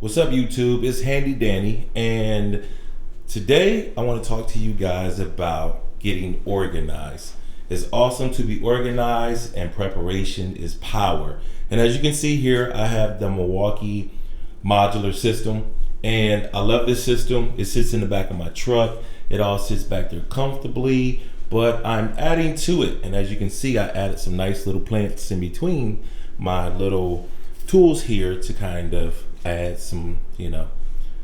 What's up, YouTube? It's Handy Danny, and today I want to talk to you guys about getting organized. It's awesome to be organized, and preparation is power. And as you can see here, I have the Milwaukee modular system, and I love this system. It sits in the back of my truck. It all sits back there comfortably, but I'm adding to it. And as you can see, I added some nice little plants in between my little tools here to kind of add some,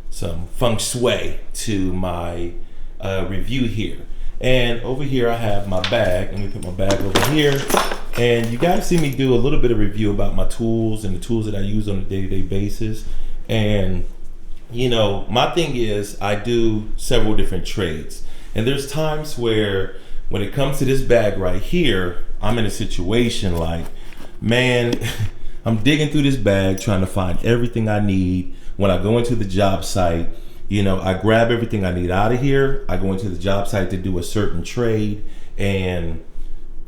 some feng shui to my review here. And over here I have my bag. Let me put my bag over here. And you guys see me do a little bit of review about my tools and the tools that I use on a day-to-day basis. And my thing is I do several different trades. And there's times where when it comes to this bag right here, I'm in a situation like, man, I'm digging through this bag trying to find everything I need. When I go into the job site, I grab everything I need out of here. I go into the job site to do a certain trade, and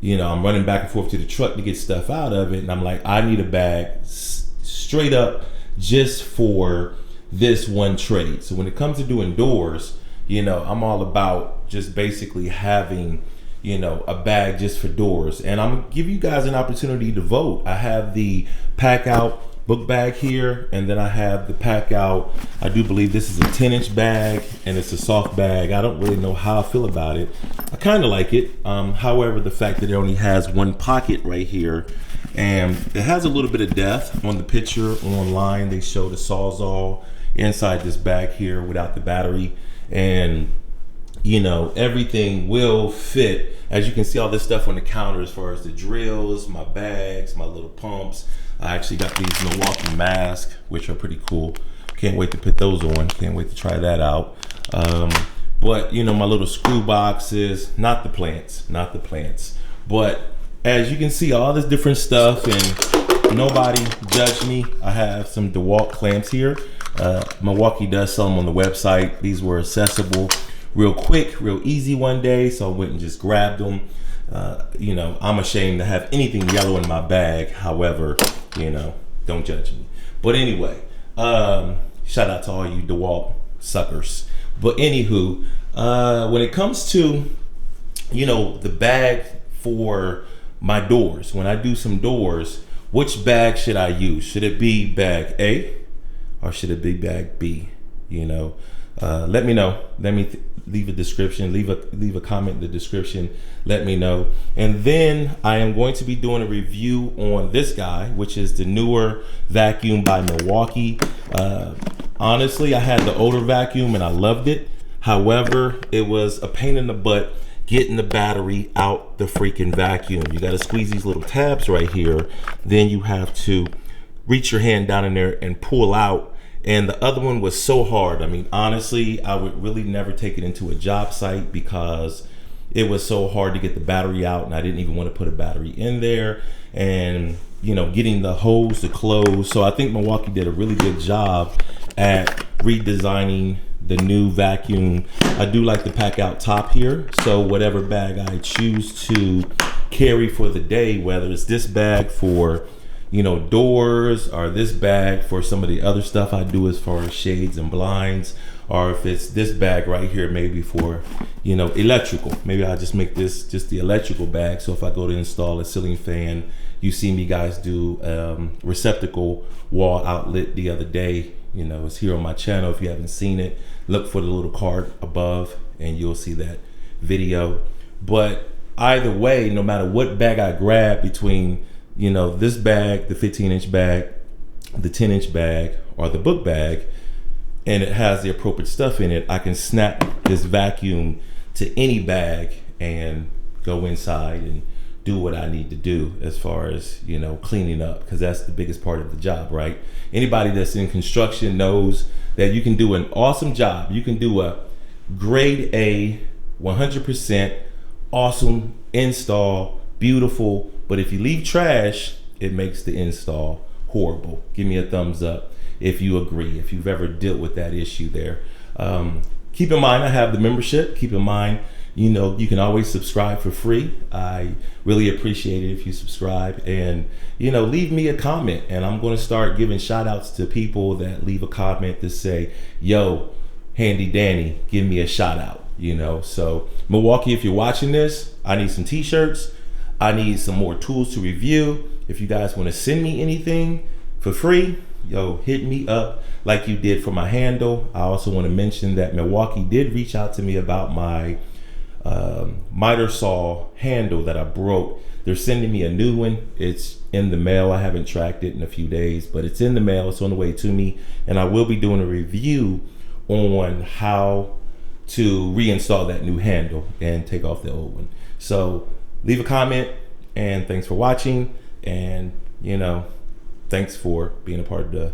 I'm running back and forth to the truck to get stuff out of it. And I'm like, I need a bag straight up just for this one trade. So when it comes to doing doors, I'm all about just basically having a bag just for doors. And I'm gonna give you guys an opportunity to vote. I have the Packout book bag here, and then I have the Packout, I do believe this is a 10-inch bag, and it's a soft bag. I don't really know how I feel about it. I kind of like it. However, the fact that it only has one pocket right here, and it has a little bit of depth. On the picture online, they show the Sawzall inside this bag here without the battery, and everything will fit. As you can see, all this stuff on the counter as far as the drills, my bags, my little pumps. I actually got these Milwaukee masks, which are pretty cool. Can't wait to put those on. Can't wait to try that out. But my little screw boxes, not the plants. But as you can see, all this different stuff, and nobody judge me. I have some DeWalt clamps here. Milwaukee does sell them on the website. These were accessible real quick, real easy one day, so I went and just grabbed them. I'm ashamed to have anything yellow in my bag. However, don't judge me. But anyway, shout out to all you DeWalt suckers. But anywho, when it comes to, the bag for my doors, when I do some doors, which bag should I use? Should it be bag A or should it be bag B? Let me know. Leave a description, leave a comment in the description, let me know. And then I am going to be doing a review on this guy, which is the newer vacuum by Milwaukee. Honestly, I had the older vacuum and I loved it. However, it was a pain in the butt getting the battery out the freaking vacuum. You got to squeeze these little tabs right here. Then you have to reach your hand down in there and pull out. And the other one was so hard. I mean, honestly, I would really never take it into a job site because it was so hard to get the battery out, and I didn't even want to put a battery in there, and getting the hose to close. So I think Milwaukee did a really good job at redesigning the new vacuum. I do like the Packout top here, so whatever bag I choose to carry for the day, whether it's this bag for doors, or this bag for some of the other stuff I do as far as shades and blinds, or if it's this bag right here maybe for electrical. Maybe I'll just make this just the electrical bag, so if I go to install a ceiling fan, you see me guys do receptacle wall outlet the other day. It's here on my channel. If you haven't seen it, look for the little card above and you'll see that video. But either way, no matter what bag I grab between this bag, the 15-inch bag, the 10-inch bag, or the book bag, and it has the appropriate stuff in it, I can snap this vacuum to any bag and go inside and do what I need to do as far as, cleaning up, because that's the biggest part of the job, right? Anybody that's in construction knows that you can do an awesome job. You can do a grade A, 100% awesome install, beautiful, but if you leave trash, it makes the install horrible. Give me a thumbs up if you agree, if you've ever dealt with that issue there. Keep in mind, I have the membership. Keep in mind, you know, you can always subscribe for free. I really appreciate it if you subscribe, and, you know, leave me a comment, and I'm going to start giving shout outs to people that leave a comment to say, yo, Handy Danny, give me a shout out, you know. So Milwaukee, if you're watching this, I need some t-shirts. I need some more tools to review. If you guys want to send me anything for free, yo, hit me up like you did for my handle. I also want to mention that Milwaukee did reach out to me about my miter saw handle that I broke. They're sending me a new one. It's in the mail. I haven't tracked it in a few days, but it's in the mail. It's on the way to me, and I will be doing a review on how to reinstall that new handle and take off the old one. So leave a comment, and thanks for watching, and, you know, thanks for being a part of the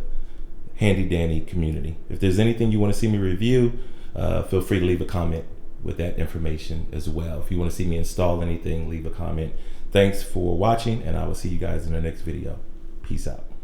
Handy Danny community. If there's anything you want to see me review, feel free to leave a comment with that information as well. If you want to see me install anything, leave a comment. Thanks for watching, and I will see you guys in the next video. Peace out.